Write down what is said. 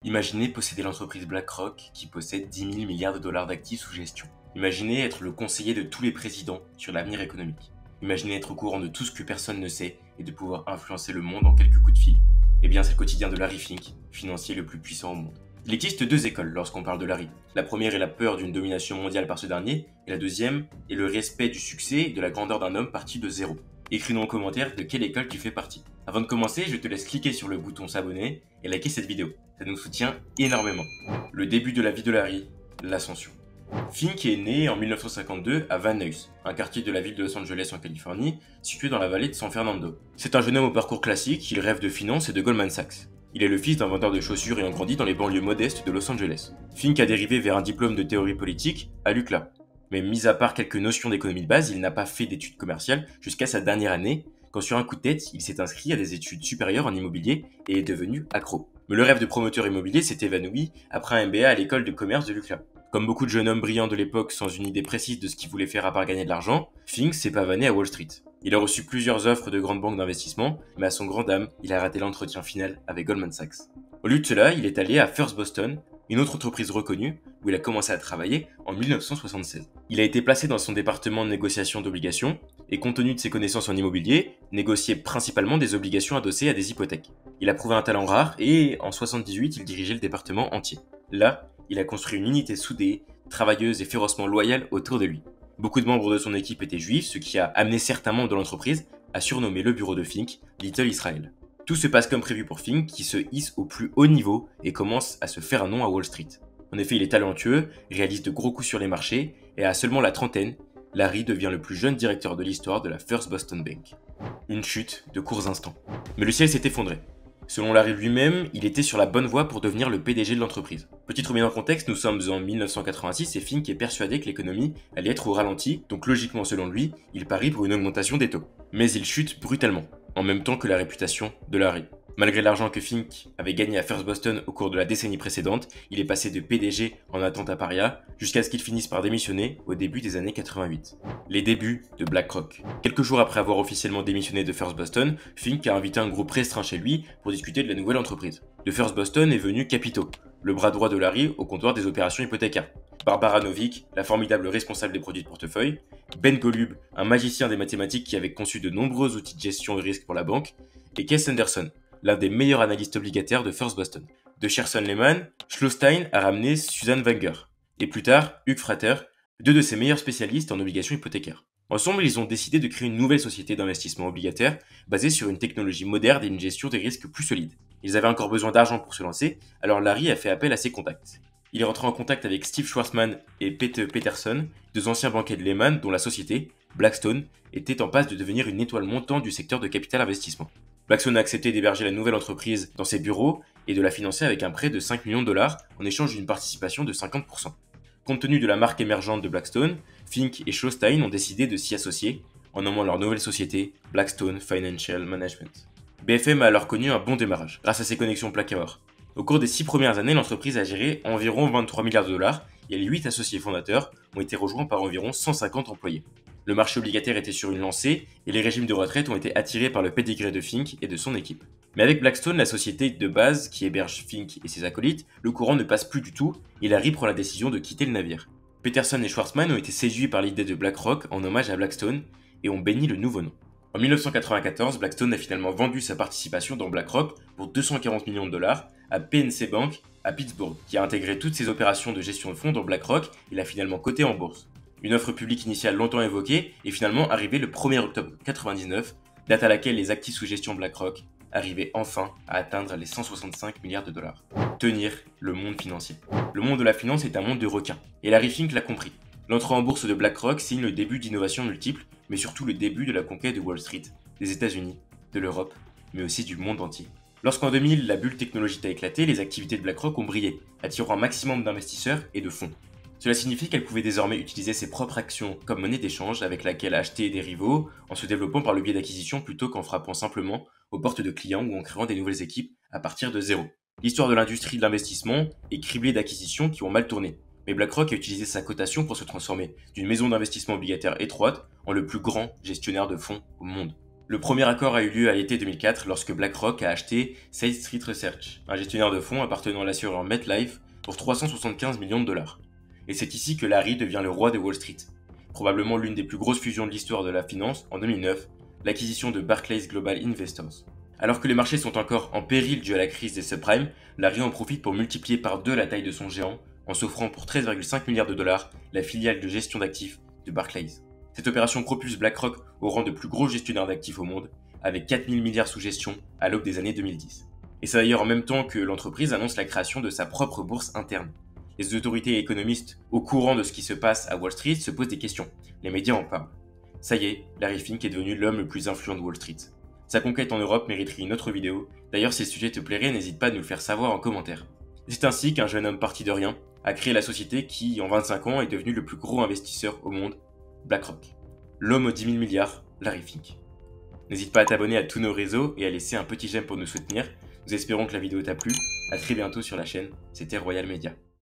Imaginez posséder l'entreprise BlackRock qui possède 10 000 milliards de dollars d'actifs sous gestion. Imaginez être le conseiller de tous les présidents sur l'avenir économique. Imaginez être au courant de tout ce que personne ne sait et de pouvoir influencer le monde en quelques coups de fil. Eh bien, c'est le quotidien de Larry Fink, financier le plus puissant au monde. Il existe deux écoles lorsqu'on parle de Larry. La première est la peur d'une domination mondiale par ce dernier, et la deuxième est le respect du succès et de la grandeur d'un homme parti de zéro. Écris-nous en commentaire de quelle école tu fais partie. Avant de commencer, je te laisse cliquer sur le bouton s'abonner et liker cette vidéo. Ça nous soutient énormément. Le début de la vie de Larry, l'ascension. Fink est né en 1952 à Van Nuys, un quartier de la ville de Los Angeles en Californie, situé dans la vallée de San Fernando. C'est un jeune homme au parcours classique, il rêve de finance et de Goldman Sachs. Il est le fils d'un vendeur de chaussures ayant grandi dans les banlieues modestes de Los Angeles. Fink a dérivé vers un diplôme de théorie politique à l'UCLA. Mais mis à part quelques notions d'économie de base, il n'a pas fait d'études commerciales jusqu'à sa dernière année, quand sur un coup de tête, il s'est inscrit à des études supérieures en immobilier et est devenu accro. Mais le rêve de promoteur immobilier s'est évanoui après un MBA à l'école de commerce de l'UCLA. Comme beaucoup de jeunes hommes brillants de l'époque sans une idée précise de ce qu'ils voulaient faire à part gagner de l'argent, Fink s'est pavané à Wall Street. Il a reçu plusieurs offres de grandes banques d'investissement, mais à son grand dam, il a raté l'entretien final avec Goldman Sachs. Au lieu de cela, il est allé à First Boston, une autre entreprise reconnue, où il a commencé à travailler en 1976. Il a été placé dans son département de négociation d'obligations, et compte tenu de ses connaissances en immobilier, négociait principalement des obligations adossées à des hypothèques. Il a prouvé un talent rare, et en 1978, il dirigeait le département entier. Là, il a construit une unité soudée, travailleuse et férocement loyale autour de lui. Beaucoup de membres de son équipe étaient juifs, ce qui a amené certains membres de l'entreprise à surnommer le bureau de Fink Little Israel. Tout se passe comme prévu pour Fink, qui se hisse au plus haut niveau et commence à se faire un nom à Wall Street. En effet, il est talentueux, réalise de gros coups sur les marchés, et à seulement la trentaine, Larry devient le plus jeune directeur de l'histoire de la First Boston Bank. Une chute de courts instants. Mais le ciel s'est effondré. Selon Larry lui-même, il était sur la bonne voie pour devenir le PDG de l'entreprise. Petite remise en contexte, nous sommes en 1986 et Fink est persuadé que l'économie allait être au ralenti, donc logiquement selon lui, il parie pour une augmentation des taux. Mais il chute brutalement, en même temps que la réputation de Larry. Malgré l'argent que Fink avait gagné à First Boston au cours de la décennie précédente, il est passé de PDG en attente à paria, jusqu'à ce qu'il finisse par démissionner au début des années 88. Les débuts de BlackRock. Quelques jours après avoir officiellement démissionné de First Boston, Fink a invité un groupe restreint chez lui pour discuter de la nouvelle entreprise. De First Boston est venu Capito, le bras droit de Larry au comptoir des opérations hypothécaires. Barbara Novick, la formidable responsable des produits de portefeuille, Ben Golub, un magicien des mathématiques qui avait conçu de nombreux outils de gestion de risque pour la banque, et Keith Anderson, l'un des meilleurs analystes obligataires de First Boston. De Shearson Lehman, Schlostein a ramené Susan Wenger, et plus tard, Hugh Frater, deux de ses meilleurs spécialistes en obligations hypothécaires. Ensemble, ils ont décidé de créer une nouvelle société d'investissement obligataire basée sur une technologie moderne et une gestion des risques plus solide. Ils avaient encore besoin d'argent pour se lancer, alors Larry a fait appel à ses contacts. Il est rentré en contact avec Steve Schwarzman et Pete Peterson, deux anciens banquiers de Lehman dont la société, Blackstone, était en passe de devenir une étoile montante du secteur de capital investissement. Blackstone a accepté d'héberger la nouvelle entreprise dans ses bureaux et de la financer avec un prêt de 5 millions de dollars en échange d'une participation de 50%. Compte tenu de la marque émergente de Blackstone, Fink et Schlostein ont décidé de s'y associer en nommant leur nouvelle société Blackstone Financial Management. BFM a alors connu un bon démarrage grâce à ses connexions plaquées or. Au cours des 6 premières années, l'entreprise a géré environ 23 milliards de dollars et les 8 associés fondateurs ont été rejoints par environ 150 employés. Le marché obligataire était sur une lancée et les régimes de retraite ont été attirés par le pédigré de Fink et de son équipe. Mais avec Blackstone, la société de base qui héberge Fink et ses acolytes, le courant ne passe plus du tout et Larry prend la décision de quitter le navire. Peterson et Schwarzman ont été séduits par l'idée de BlackRock en hommage à Blackstone et ont béni le nouveau nom. En 1994, Blackstone a finalement vendu sa participation dans BlackRock pour 240 millions de dollars à PNC Bank à Pittsburgh, qui a intégré toutes ses opérations de gestion de fonds dans BlackRock et l'a finalement coté en bourse. Une offre publique initiale longtemps évoquée est finalement arrivée le 1er octobre 1999, date à laquelle les actifs sous gestion BlackRock arrivaient enfin à atteindre les 165 milliards de dollars. Tenir le monde financier. Le monde de la finance est un monde de requins, et Larry Fink l'a compris. L'entrée en bourse de BlackRock signe le début d'innovations multiples, mais surtout le début de la conquête de Wall Street, des États-Unis, de l'Europe, mais aussi du monde entier. Lorsqu'en 2000, la bulle technologique a éclaté, les activités de BlackRock ont brillé, attirant un maximum d'investisseurs et de fonds. Cela signifie qu'elle pouvait désormais utiliser ses propres actions comme monnaie d'échange avec laquelle acheter des rivaux en se développant par le biais d'acquisition plutôt qu'en frappant simplement aux portes de clients ou en créant des nouvelles équipes à partir de zéro. L'histoire de l'industrie de l'investissement est criblée d'acquisitions qui ont mal tourné, mais BlackRock a utilisé sa cotation pour se transformer d'une maison d'investissement obligataire étroite en le plus grand gestionnaire de fonds au monde. Le premier accord a eu lieu à l'été 2004 lorsque BlackRock a acheté State Street Research, un gestionnaire de fonds appartenant à l'assureur MetLife, pour 375 millions de dollars. Et c'est ici que Larry devient le roi de Wall Street. Probablement l'une des plus grosses fusions de l'histoire de la finance, en 2009, l'acquisition de Barclays Global Investors. Alors que les marchés sont encore en péril dû à la crise des subprimes, Larry en profite pour multiplier par 2 la taille de son géant, en s'offrant pour 13,5 milliards de dollars la filiale de gestion d'actifs de Barclays. Cette opération propulse BlackRock au rang de plus gros gestionnaire d'actifs au monde, avec 4000 milliards sous gestion à l'aube des années 2010. Et c'est d'ailleurs en même temps que l'entreprise annonce la création de sa propre bourse interne. Les autorités et économistes au courant de ce qui se passe à Wall Street se posent des questions. Les médias en parlent. Ça y est, Larry Fink est devenu l'homme le plus influent de Wall Street. Sa conquête en Europe mériterait une autre vidéo. D'ailleurs, si le sujet te plairait, n'hésite pas à nous le faire savoir en commentaire. C'est ainsi qu'un jeune homme parti de rien a créé la société qui, en 25 ans, est devenu le plus gros investisseur au monde, BlackRock. L'homme aux 10 000 milliards, Larry Fink. N'hésite pas à t'abonner à tous nos réseaux et à laisser un petit j'aime pour nous soutenir. Nous espérons que la vidéo t'a plu. A très bientôt sur la chaîne. C'était Royal Media.